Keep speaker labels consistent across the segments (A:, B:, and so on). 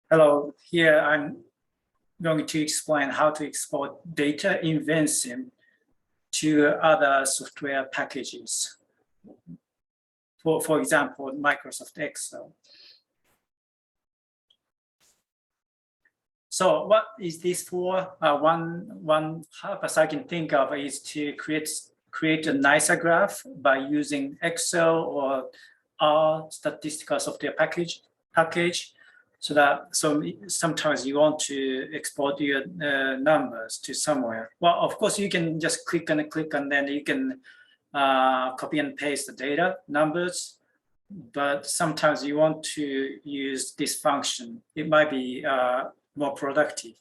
A: Hello, here I'm going to explain how to export data in Vensim to other software packages. For example, Microsoft Excel. So what is this for? One purpose I can think of is to create a nicer graph by using Excel or R statistical software package. So sometimes you want to export your numbers to somewhere. Well, of course, you can just click and then you can copy and paste the data numbers. But sometimes you want to use this function. It might be more productive.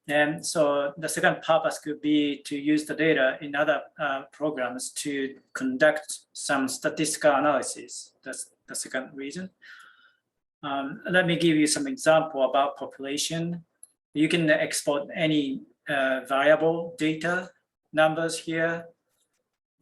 A: And so the second purpose could be to use the data in other programs to conduct some statistical analysis. That's the second reason. Let me give you some example about population. You can export any variable data numbers here.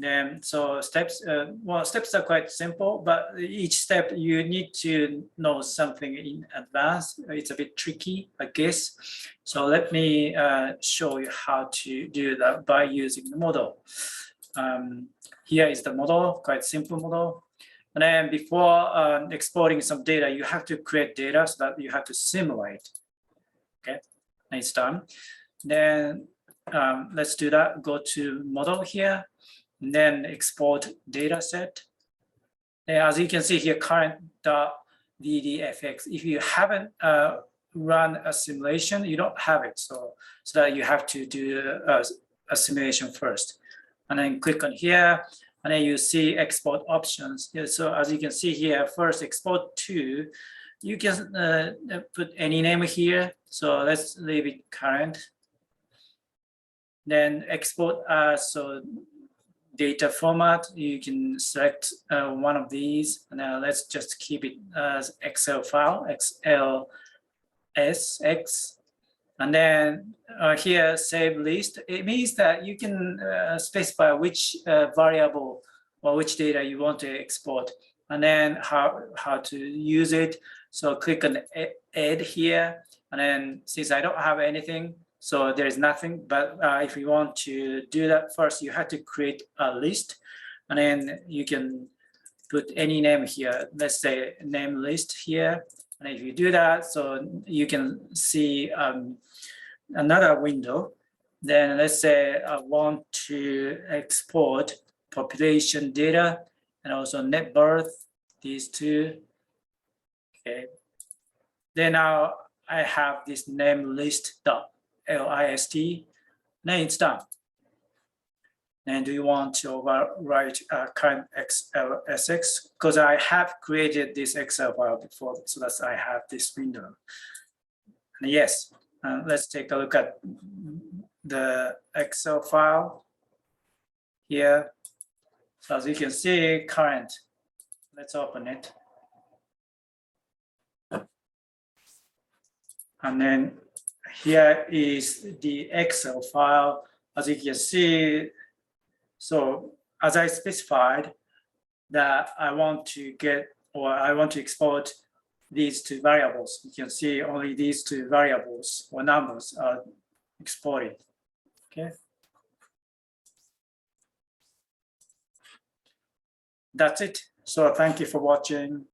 A: And so steps are quite simple, but each step you need to know something in advance. It's a bit tricky, I guess. So let me show you how to do that by using the model. Here is the model, quite simple model. And then before exporting some data, you have to create data so that you have to simulate. Okay, and it's done. Then let's do that. Go to model here, and then export data set. And as you can see here, current.ddfx. If you haven't run a simulation, you don't have it. So that you have to do a simulation first. And then click on here. And then you see export options. So as you can see here, first export to, you can put any name here. So let's leave it current. Then export as so data format. You can select one of these. And now let's just keep it as Excel file, XLSX. And then here, save list. It means that you can specify which variable or which data you want to export, and then how to use it. So click on add here, and then since I don't have anything, so there is nothing. But if you want to do that first, you have to create a list, and then you can put any name here. Let's say name list here. And if you do that, so you can see another window. Then let's say I want to export population data and also net birth, these two. Okay. Then now I have this name list.list. Then it's done. And do you want to overwrite current XLSX? Because I have created this Excel file before, so that's I have this window. And yes, let's take a look at the Excel file here. So as you can see, current. Let's open it. And then here is the Excel file. As you can see, so as I specified that I want to get, or I want to export these two variables. You can see only these two variables or numbers are exported. Okay. That's it. So thank you for watching.